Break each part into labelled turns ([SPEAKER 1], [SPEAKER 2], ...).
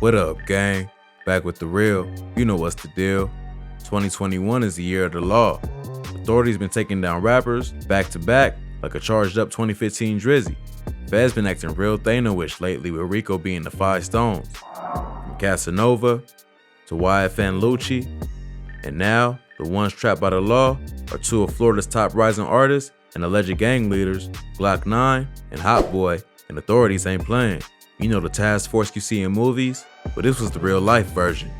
[SPEAKER 1] What up, gang? Back with the real. You know what's the deal. 2021 is the year of the law. Authorities been taking down rappers back to back like a charged up 2015 Drizzy. Feds been acting real Thanos-ish lately with Rico being the 5 Stones. From Casanova to YFN Lucci, and now the ones trapped by the law are 2 of Florida's top rising artists and alleged gang leaders, Glokknine and Hotboii, and authorities ain't playing. You know the task force you see in movies, but this was the real life version.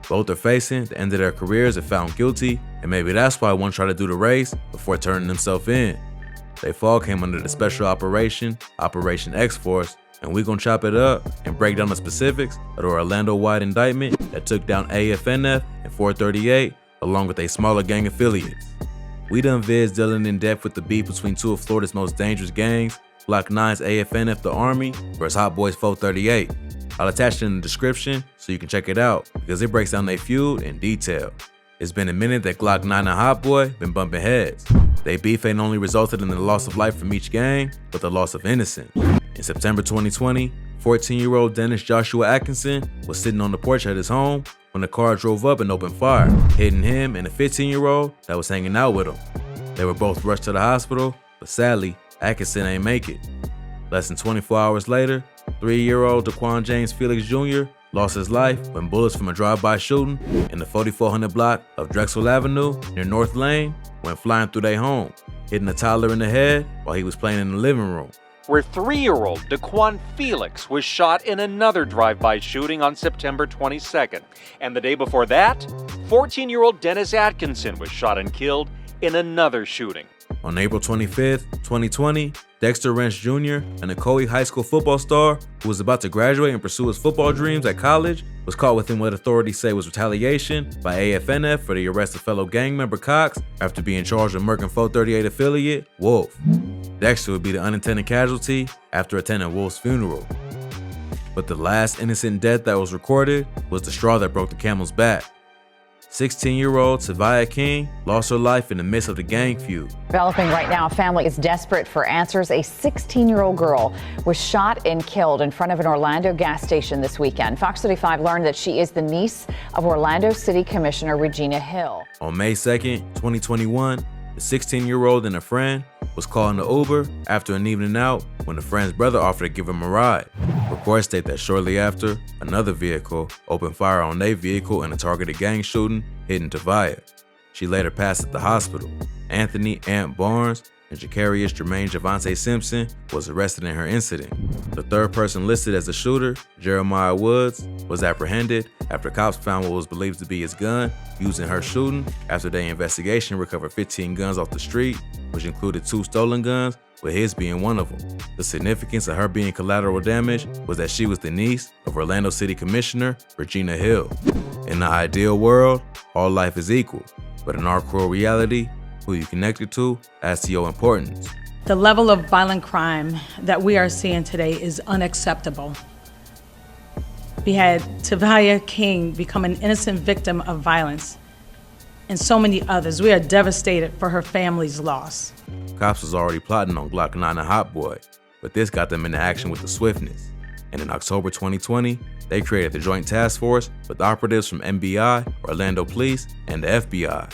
[SPEAKER 1] Both are facing the end of their careers if found guilty, and maybe that's why one tried to do the race before turning himself in. They fall came under the special Operation X-Force, and we gon' chop it up and break down the specifics of the Orlando-wide indictment that took down AFNF and 438, along with a smaller gang affiliates. We done vids dealing in depth with the beef between 2 of Florida's most dangerous gangs, Glokknine's AFNF The Army versus Hotboii's 438. I'll attach it in the description so you can check it out because it breaks down their feud in detail. It's been a minute that Glokknine and Hotboii been bumping heads. They beef ain't only resulted in the loss of life from each gang, but the loss of innocence. In September 2020, 14-year-old Dennis Joshua Atkinson was sitting on the porch at his home when a car drove up and opened fire, hitting him and a 15-year-old that was hanging out with him. They were both rushed to the hospital, but sadly, Atkinson ain't make it. Less than 24 hours later, 3-year-old Daquan James Felix Jr. lost his life when bullets from a drive-by shooting in the 4400 block of Drexel Avenue near North Lane went flying through their home, hitting a toddler in the head while he was playing in the living room.
[SPEAKER 2] Where 3-year-old Daquan Felix was shot in another drive-by shooting on September 22nd. And the day before that, 14-year-old Dennis Atkinson was shot and killed in another shooting.
[SPEAKER 1] On April 25th, 2020, Dexter Wrench Jr., an Ocoee High School football star who was about to graduate and pursue his football dreams at college, was caught within what authorities say was retaliation by AFNF for the arrest of fellow gang member Cox after being charged with murking 438 affiliate Wolf. Dexter would be the unintended casualty after attending Wolf's funeral. But the last innocent death that was recorded was the straw that broke the camel's back. 16-year-old Savia King lost her life in the midst of the gang feud.
[SPEAKER 3] Developing right now, a family is desperate for answers. A 16-year-old girl was shot and killed in front of an Orlando gas station this weekend. Fox 35 learned that she is the niece of Orlando City Commissioner Regina Hill.
[SPEAKER 1] On May 2nd, 2021, the 16-year-old and a friend was calling the Uber after an evening out when the friend's brother offered to give him a ride. Reports state that shortly after, another vehicle opened fire on their vehicle in a targeted gang shooting hitting Tavia. She later passed at the hospital. Anthony Ant Barnes and Jacarius Jermaine Javante Simpson was arrested in her incident. The third person listed as the shooter, Jeremiah Woods, was apprehended after cops found what was believed to be his gun used in her shooting. After their investigation recovered 15 guns off the street, which included 2 stolen guns, with his being one of them. The significance of her being collateral damage was that she was the niece of Orlando City Commissioner Regina Hill. In the ideal world, all life is equal, but in our cruel reality, who you connected to adds to your importance.
[SPEAKER 4] The level of violent crime that we are seeing today is unacceptable. We had Tavia King become an innocent victim of violence, and so many others. We are devastated for her family's loss.
[SPEAKER 1] Cops was already plotting on Glokknine and Hotboii, but this got them into action with the swiftness. And in October 2020, they created the Joint Task Force with operatives from NBI, Orlando Police, and the FBI.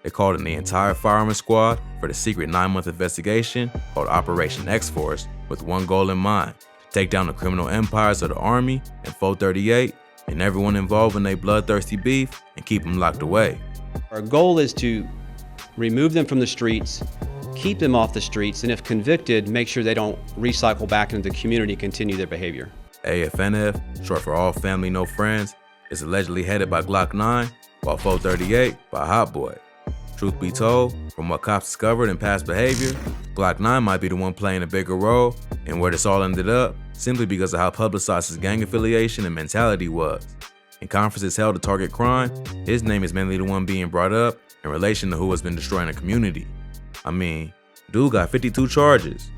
[SPEAKER 1] They called in the entire firearm squad for the secret 9-month investigation called Operation X-Force with one goal in mind: to take down the criminal empires of the Army and 438 and everyone involved in their bloodthirsty beef and keep them locked away.
[SPEAKER 5] Our goal is to remove them from the streets, keep them off the streets, and if convicted, make sure they don't recycle back into the community and continue their behavior.
[SPEAKER 1] AFNF, short for All Family No Friends, is allegedly headed by Glokknine, while 438 by Hotboii. Truth be told, from what cops discovered in past behavior, Glokknine might be the one playing a bigger role in where this all ended up, simply because of how publicized his gang affiliation and mentality was. In conferences held to target crime, his name is mainly the one being brought up in relation to who has been destroying the community. I mean, dude got 52 charges.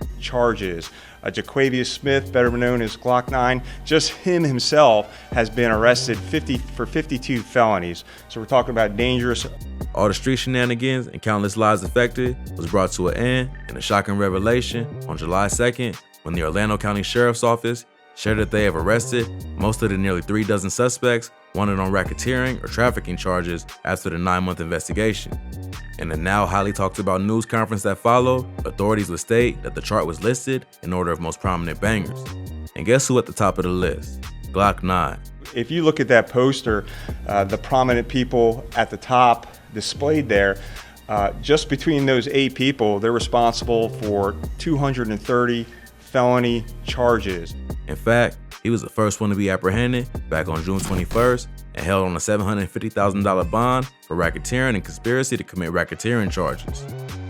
[SPEAKER 6] Jaquavius Smith, better known as Glokknine, just him himself has been arrested for 52 felonies. So we're talking about dangerous.
[SPEAKER 1] All the street shenanigans and countless lives affected was brought to an end in a shocking revelation on July 2nd when the Orlando County Sheriff's Office shared that they have arrested most of the nearly 3 dozen suspects wanted on racketeering or trafficking charges after the 9-month investigation. In the now highly talked about news conference that followed, authorities would state that the chart was listed in order of most prominent bangers. And guess who at the top of the list? Glokknine.
[SPEAKER 6] If you look at that poster, the prominent people at the top displayed there, just between those 8 people, they're responsible for 230 felony charges.
[SPEAKER 1] In fact, he was the first one to be apprehended back on June 21st and held on a $750,000 bond for racketeering and conspiracy to commit racketeering charges.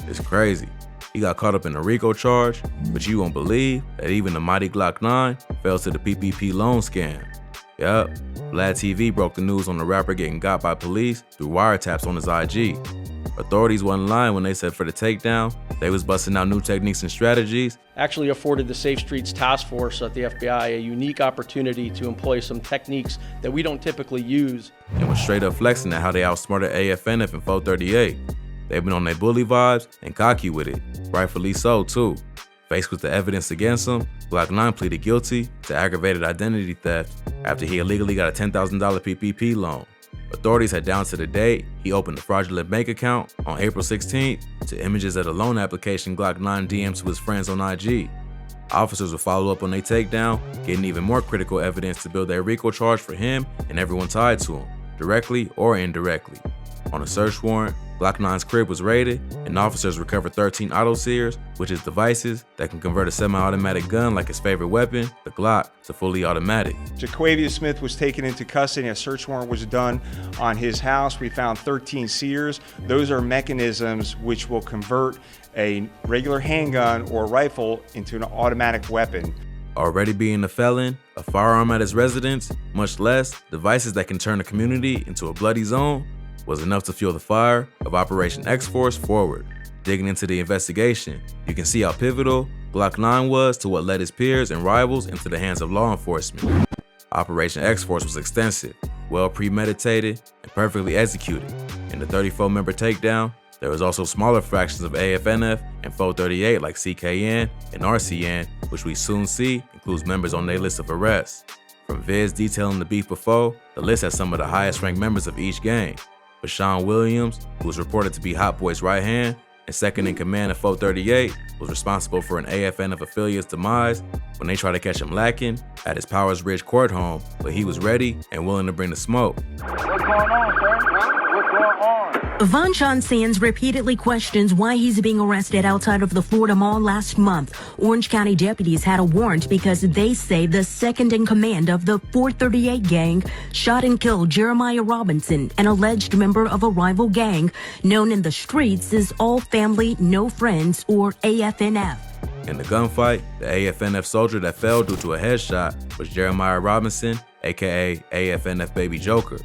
[SPEAKER 1] It's crazy. He got caught up in a RICO charge, but you won't believe that even the mighty Glokknine fell to the PPP loan scam. Yup, Vlad TV broke the news on the rapper getting got by police through wiretaps on his IG. Authorities wasn't lying when they said for the takedown, they was busting out new techniques and strategies.
[SPEAKER 7] Actually afforded the Safe Streets Task Force at the FBI a unique opportunity to employ some techniques that we don't typically use.
[SPEAKER 1] And was straight up flexing at how they outsmarted AFNF and 438. They've been on their bully vibes and cocky with it, rightfully so too. Faced with the evidence against him, Glokknine pleaded guilty to aggravated identity theft after he illegally got a $10,000 PPP loan. Authorities had down to the date he opened a fraudulent bank account on April 16th to images of the loan application Glokknine DM'd to his friends on IG. Officers would follow up on their takedown, getting even more critical evidence to build a RICO charge for him and everyone tied to him, directly or indirectly. On a search warrant, Glokknine's crib was raided, and officers recovered 13 auto-sears, which is devices that can convert a semi-automatic gun like his favorite weapon, the Glock, to fully automatic.
[SPEAKER 6] Jaquavius Smith was taken into custody. A search warrant was done on his house. We found 13 sears. Those are mechanisms which will convert a regular handgun or rifle into an automatic weapon.
[SPEAKER 1] Already being a felon, a firearm at his residence, much less devices that can turn a community into a bloody zone, was enough to fuel the fire of Operation X-Force forward. Digging into the investigation, you can see how pivotal Glokknine was to what led his peers and rivals into the hands of law enforcement. Operation X-Force was extensive, well premeditated, and perfectly executed. In the 34-member takedown, there was also smaller fractions of AFNF and 438 like CKN and RCN, which we soon see includes members on their list of arrests. From vids detailing the beef before, the list has some of the highest ranked members of each gang. Bashawn Williams, who was reported to be Hotboii's right hand and second in command of 438, was responsible for an AFNF affiliate's demise when they tried to catch him lacking at his Powers Ridge court home, but he was ready and willing to bring the smoke.
[SPEAKER 8] What's going on, sir? What's going on?
[SPEAKER 9] Vanshawn Sands repeatedly questions why he's being arrested outside of the Florida Mall last month. Orange County deputies had a warrant because they say the second in command of the 438 gang shot and killed Jeremiah Robinson, an alleged member of a rival gang known in the streets as All Family No Friends, or AFNF.
[SPEAKER 1] In the gunfight, the AFNF soldier that fell due to a headshot was Jeremiah Robinson, aka AFNF Baby Joker.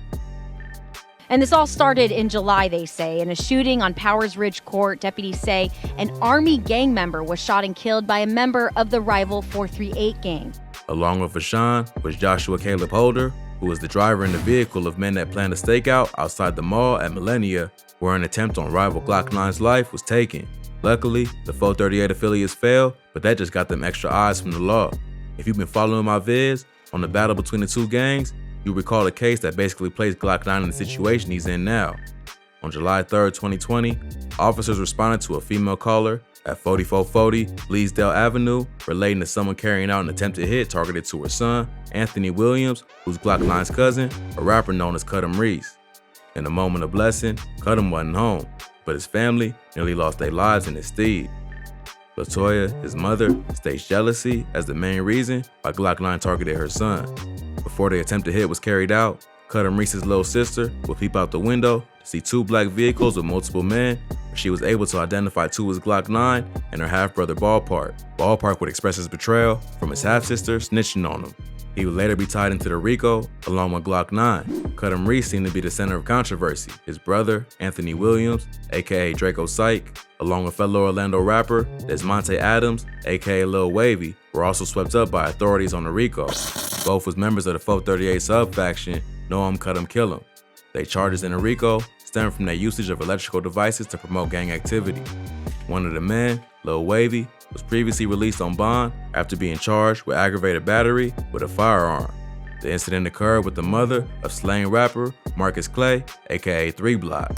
[SPEAKER 10] And this all started in July, they say. In a shooting on Powers Ridge Court, deputies say an Army gang member was shot and killed by a member of the rival 438 gang.
[SPEAKER 1] Along with Vashawn was Joshua Caleb Holder, who was the driver in the vehicle of men that planned a stakeout outside the mall at Millennia, where an attempt on rival Glokknine's life was taken. Luckily, the 438 affiliates failed, but that just got them extra eyes from the law. If you've been following my vids on the battle between the two gangs, you recall a case that basically placed Glokknine in the situation he's in now. On July 3rd, 2020, officers responded to a female caller at 4440 Bleasdale Avenue relating to someone carrying out an attempted hit targeted to her son, Anthony Williams, who's Glokknine's cousin, a rapper known as Cudham Reese. In a moment of blessing, Cudham wasn't home, but his family nearly lost their lives in his stead. LaToya, his mother, states jealousy as the main reason why Glokknine targeted her son. Before the attempted hit was carried out, Cudham Reese's little sister would peep out the window to see 2 black vehicles with multiple men, where she was able to identify 2 as Glokknine and her half-brother Ballpark. Ballpark would express his betrayal from his half-sister snitching on him. He would later be tied into the RICO along with Glokknine. Cudham Reese seemed to be the center of controversy. His brother, Anthony Williams, aka Draco Syke, along with fellow Orlando rapper Desmonte Adams, aka Lil Wavy, were also swept up by authorities on the RICO. Both was members of the 438 sub-faction, Know 'em, Cut 'em, Kill 'em. Their charges in the RICO stem from their usage of electrical devices to promote gang activity. One of the men, Lil Wavy, was previously released on bond after being charged with aggravated battery with a firearm. The incident occurred with the mother of slain rapper Marcus Clay, aka 3 Block.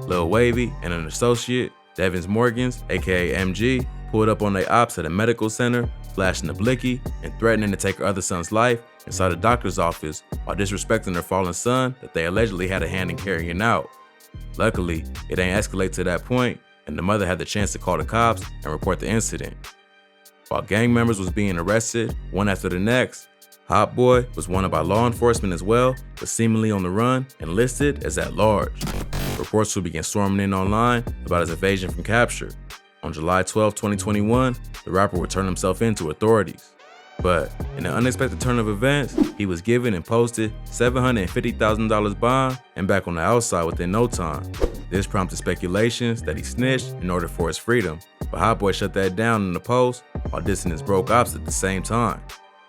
[SPEAKER 1] Lil Wavy and an associate, Devins Morgans, aka MG, pulled up on their ops at a medical center, flashing a blicky and threatening to take her other son's life inside a doctor's office while disrespecting their fallen son that they allegedly had a hand in carrying out. Luckily, it ain't escalate to that point, and the mother had the chance to call the cops and report the incident. While gang members was being arrested, one after the next, Hotboii was wanted by law enforcement as well, but seemingly on the run and listed as at large. Reports will begin storming in online about his evasion from capture. On July 12, 2021, the rapper would turn himself in to authorities. But in an unexpected turn of events, he was given and posted $750,000 bond and back on the outside within no time. This prompted speculations that he snitched in order for his freedom, but Hotboii shut that down in the post while dissing his broke ops at the same time.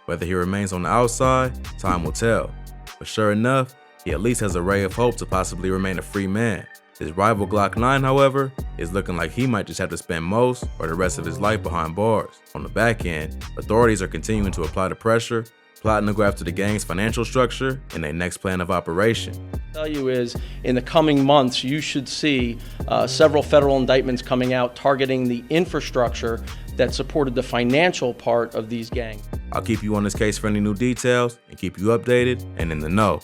[SPEAKER 1] Whether he remains on the outside, time will tell. But sure enough, he at least has a ray of hope to possibly remain a free man. His rival Glokknine, however, is looking like he might just have to spend most or the rest of his life behind bars. On the back end, authorities are continuing to apply the pressure, plotting to go after the gang's financial structure and their next plan of operation.
[SPEAKER 7] Tell you is, in the coming months, you should see several federal indictments coming out targeting the infrastructure that supported the financial part of these gangs.
[SPEAKER 1] I'll keep you on this case for any new details and keep you updated and in the know.